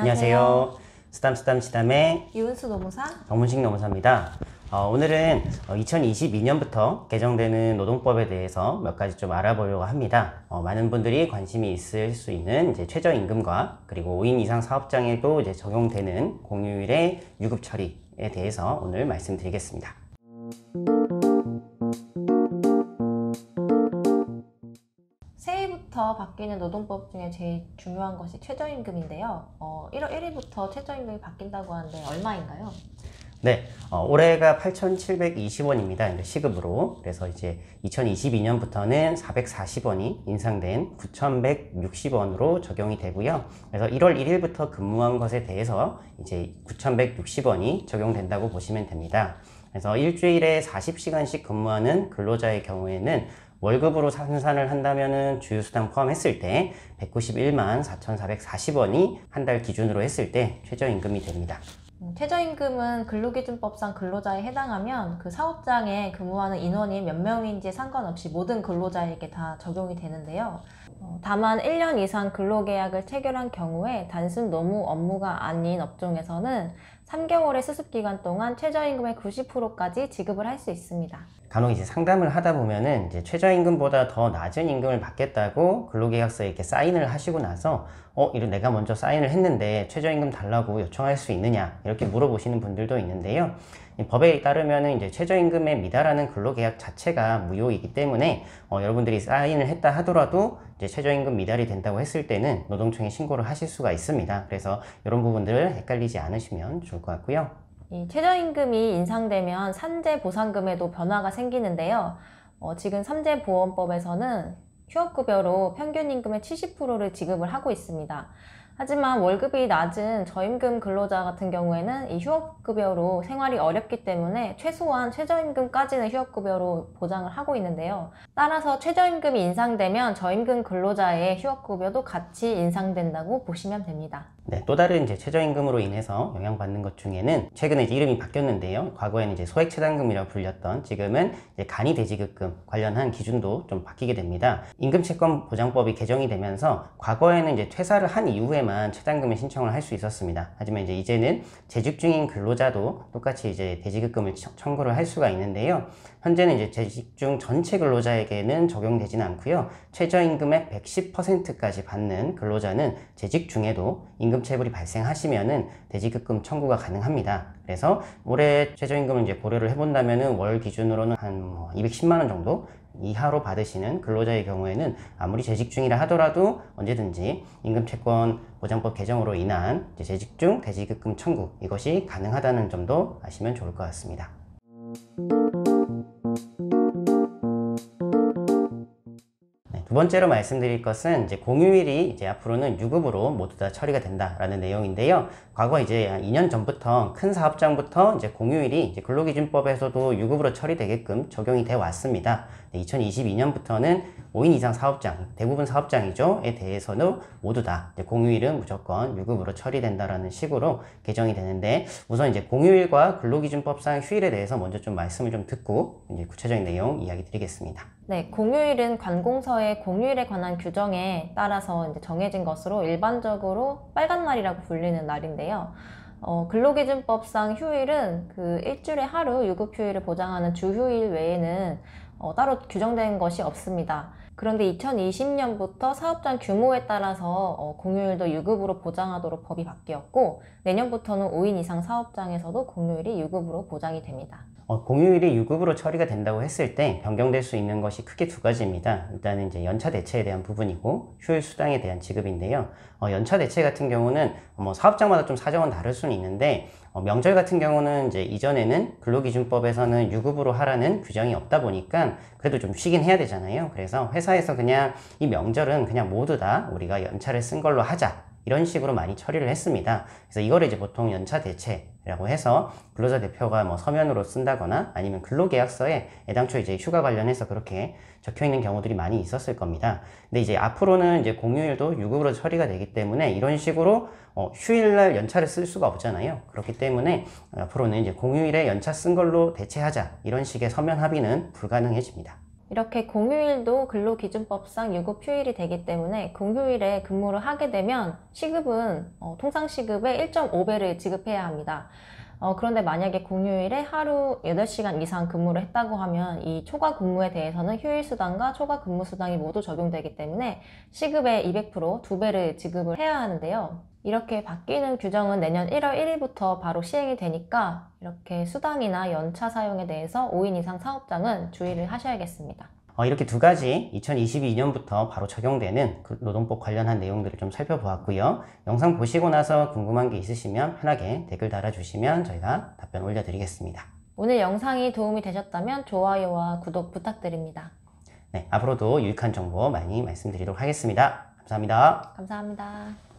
안녕하세요. 쓰담쓰담시담의 이은수 노무사 정문식 노무사입니다. 오늘은 2022년부터 개정되는 노동법에 대해서 몇 가지 좀 알아보려고 합니다. 많은 분들이 관심이 있을 수 있는 이제 최저임금과 그리고 5인 이상 사업장에도 이제 적용되는 공휴일의 유급 처리에 대해서 오늘 말씀드리겠습니다. 새해부터 바뀌는 노동법 중에 제일 중요한 것이 최저임금인데요. 1월 1일부터 최저임금이 바뀐다고 하는데 얼마인가요? 네, 올해가 8,720원입니다. 시급으로. 그래서 이제 2022년부터는 440원이 인상된 9,160원으로 적용이 되고요. 그래서 1월 1일부터 근무한 것에 대해서 이제 9,160원이 적용된다고 보시면 됩니다. 그래서 일주일에 40시간씩 근무하는 근로자의 경우에는 월급으로 환산을 한다면은 주휴수당 포함했을 때 191만 4,440원이 한 달 기준으로 했을 때 최저임금이 됩니다. 최저임금은 근로기준법상 근로자에 해당하면 그 사업장에 근무하는 인원이 몇 명인지 상관없이 모든 근로자에게 다 적용이 되는데요. 다만 1년 이상 근로계약을 체결한 경우에 단순 노무 업무가 아닌 업종에서는 3개월의 수습기간 동안 최저임금의 90%까지 지급을 할 수 있습니다. 간혹 이제 상담을 하다 보면은 이제 최저임금보다 더 낮은 임금을 받겠다고 근로계약서에 이렇게 사인을 하시고 나서 이런 내가 먼저 사인을 했는데 최저임금 달라고 요청할 수 있느냐 이렇게 물어보시는 분들도 있는데요. 법에 따르면은 이제 최저임금에 미달하는 근로계약 자체가 무효이기 때문에 여러분들이 사인을 했다 하더라도 이제 최저임금 미달이 된다고 했을 때는 노동청에 신고를 하실 수가 있습니다. 그래서 이런 부분들을 헷갈리지 않으시면 좋을 것 같고요. 이 최저임금이 인상되면 산재보상금에도 변화가 생기는데요. 지금 산재보험법에서는 휴업급여로 평균임금의 70%를 지급을 하고 있습니다. 하지만 월급이 낮은 저임금 근로자 같은 경우에는 이 휴업급여로 생활이 어렵기 때문에 최소한 최저임금까지는 휴업급여로 보장을 하고 있는데요. 따라서 최저임금이 인상되면 저임금 근로자의 휴업급여도 같이 인상된다고 보시면 됩니다. 네, 또 다른 이제 최저임금으로 인해서 영향받는 것 중에는 최근에 이제 이름이 바뀌었는데요. 과거에는 이제 소액체당금이라고 불렸던 지금은 이제 간이대지급금 관련한 기준도 좀 바뀌게 됩니다. 임금채권보장법이 개정이 되면서 과거에는 이제 퇴사를 한 이후에만 최당금을 신청을 할 수 있었습니다. 하지만 이제는 재직 중인 근로자도 똑같이 이제 대지급금을 청구를 할 수가 있는데요. 현재는 이제 재직 중 전체 근로자에게는 적용되지는 않고요. 최저임금의 110%까지 받는 근로자는 재직 중에도 임금체불이 발생하시면은 대지급금 청구가 가능합니다. 그래서 올해 최저임금을 이제 고려를 해본다면은 월 기준으로는 한 210만 원 정도 이하로 받으시는 근로자의 경우에는 아무리 재직 중이라 하더라도 언제든지 임금채권보장법 개정으로 인한 재직 중 대지급금 청구 이것이 가능하다는 점도 아시면 좋을 것 같습니다. 두 번째로 말씀드릴 것은 이제 공휴일이 이제 앞으로는 유급으로 모두 다 처리가 된다라는 내용인데요. 과거 이제 2년 전부터 큰 사업장부터 이제 공휴일이 이제 근로기준법에서도 유급으로 처리되게끔 적용이 되어 왔습니다. 2022년부터는 5인 이상 사업장, 대부분 사업장이죠.에 대해서는 모두 다 이제 공휴일은 무조건 유급으로 처리된다라는 식으로 개정이 되는데 우선 이제 공휴일과 근로기준법상 휴일에 대해서 먼저 좀 말씀을 좀 듣고 이제 구체적인 내용 이야기 드리겠습니다. 네, 공휴일은 관공서의 공휴일에 관한 규정에 따라서 이제 정해진 것으로 일반적으로 빨간 날이라고 불리는 날인데요. 근로기준법상 휴일은 그 일주일에 하루 유급휴일을 보장하는 주휴일 외에는 따로 규정된 것이 없습니다. 그런데 2020년부터 사업장 규모에 따라서 공휴일도 유급으로 보장하도록 법이 바뀌었고 내년부터는 5인 이상 사업장에서도 공휴일이 유급으로 보장이 됩니다. 공휴일이 유급으로 처리가 된다고 했을 때 변경될 수 있는 것이 크게 두 가지입니다. 일단은 이제 연차 대체에 대한 부분이고 휴일 수당에 대한 지급인데요. 연차 대체 같은 경우는 사업장마다 좀 사정은 다를 수는 있는데 명절 같은 경우는 이제 이전에는 근로기준법에서는 유급으로 하라는 규정이 없다 보니까 그래도 좀 쉬긴 해야 되잖아요. 그래서 회사에서 그냥 이 명절은 그냥 모두 다 우리가 연차를 쓴 걸로 하자. 이런 식으로 많이 처리를 했습니다. 그래서 이거를 이제 보통 연차 대체라고 해서 근로자 대표가 뭐 서면으로 쓴다거나 아니면 근로계약서에 애당초 이제 휴가 관련해서 그렇게 적혀 있는 경우들이 많이 있었을 겁니다. 근데 이제 앞으로는 이제 공휴일도 유급으로 처리가 되기 때문에 이런 식으로 휴일날 연차를 쓸 수가 없잖아요. 그렇기 때문에 앞으로는 이제 공휴일에 연차 쓴 걸로 대체하자 이런 식의 서면 합의는 불가능해집니다. 이렇게 공휴일도 근로기준법상 유급휴일이 되기 때문에 공휴일에 근무를 하게 되면 시급은 통상 시급의 1.5배를 지급해야 합니다. 그런데 만약에 공휴일에 하루 8시간 이상 근무를 했다고 하면 이 초과 근무에 대해서는 휴일수당과 초과 근무수당이 모두 적용되기 때문에 시급의 200% 2배를 지급을 해야 하는데요. 이렇게 바뀌는 규정은 내년 1월 1일부터 바로 시행이 되니까 이렇게 수당이나 연차 사용에 대해서 5인 이상 사업장은 주의를 하셔야겠습니다. 이렇게 두 가지 2022년부터 바로 적용되는 그 노동법 관련한 내용들을 좀 살펴보았고요. 영상 보시고 나서 궁금한 게 있으시면 편하게 댓글 달아주시면 저희가 답변 올려드리겠습니다. 오늘 영상이 도움이 되셨다면 좋아요와 구독 부탁드립니다. 네, 앞으로도 유익한 정보 많이 말씀드리도록 하겠습니다. 감사합니다. 감사합니다.